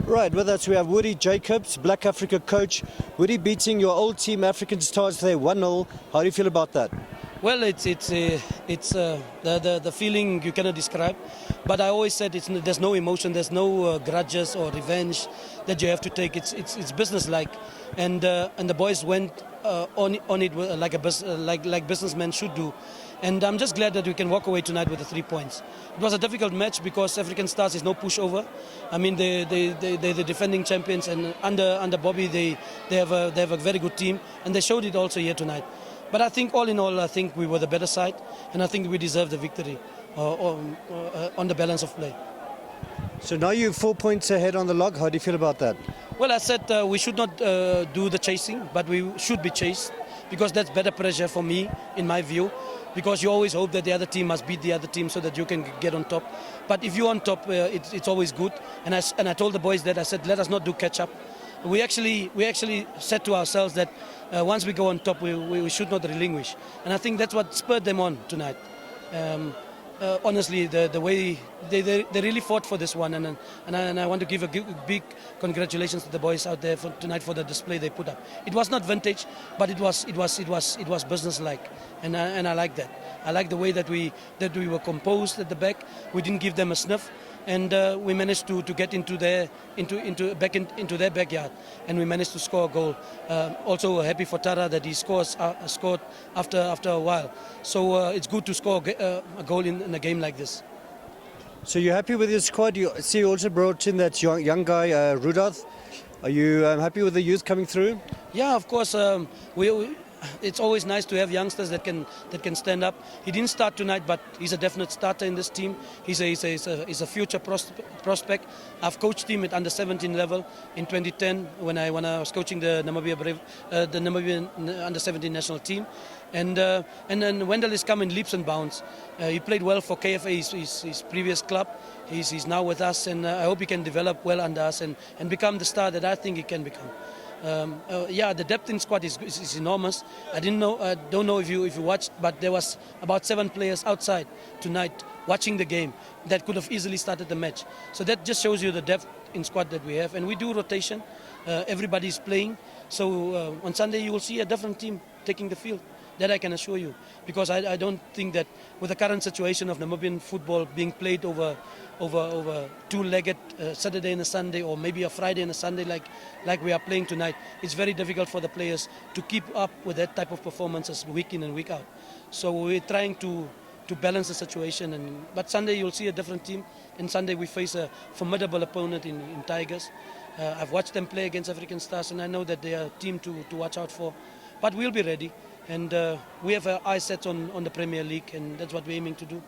Right, with us we have Woody Jacobs, Black Africa coach. Woody beating your old team, African Stars, today 1-0. How do you feel about that? Well, it's the feeling you cannot describe, but I always said there's no emotion, there's no grudges or revenge that you have to take. It's business-like, and the boys went on it like like businessmen should do, and I'm just glad that we can walk away tonight with the 3 points. It was a difficult match because African Stars is no pushover. I mean they're the defending champions, and under Bobby they have a very good team, and they showed it also here tonight. But I think all in all, I think we were the better side, and I think we deserve the victory on the balance of play. So now you're 4 points ahead on the log. How do you feel about that? Well, I said we should not do the chasing, but we should be chased, because that's better pressure for me, in my view, because you always hope that the other team must beat the other team so that you can get on top. But if you're on top, it's always good. And I told the boys that, I said, let us not do catch-up. We actually said to ourselves that once we go on top, we should not relinquish. And I think that's what spurred them on tonight. Honestly, the way they really fought for this one, and I want to give a big congratulations to the boys out there for tonight for the display they put up. It was not vintage, but it was business-like, and I like that. I like the way that we were composed at the back. We didn't give them a sniff, and we managed to get into their backyard, and we managed to score a goal. Also happy for Tara that he scored after a while. So it's good to score a goal in a game like this. So you're happy with your squad? You see you also brought in that young guy, Rudolph. Are you happy with the youth coming through? Yeah, of course. It's always nice to have youngsters that can stand up. He didn't start tonight, but he's a definite starter in this team. He's a future prospect. I've coached him at under 17 level in 2010 when I was coaching the Namibian under 17 national team. And then Wendell is coming leaps and bounds. He played well for KFA, his previous club. He's now with us, and I hope he can develop well under us and become the star that I think he can become. Yeah, the depth in squad is enormous. I don't know if you watched, but there was about 7 players outside tonight watching the game that could have easily started the match. So that just shows you the depth in squad that we have, and we do rotation. Everybody's playing. So on Sunday you will see a different team taking the field. That I can assure you, because I don't think that with the current situation of Namibian football being played over two-legged Saturday and a Sunday, or maybe a Friday and a Sunday like we are playing tonight, it's very difficult for the players to keep up with that type of performances week in and week out. So we're trying to balance the situation, but Sunday you'll see a different team, and Sunday we face a formidable opponent in Tigers. I've watched them play against African Stars, and I know that they are a team to watch out for, but we'll be ready. And we have our eyes set on the Premier League, and that's what we're aiming to do.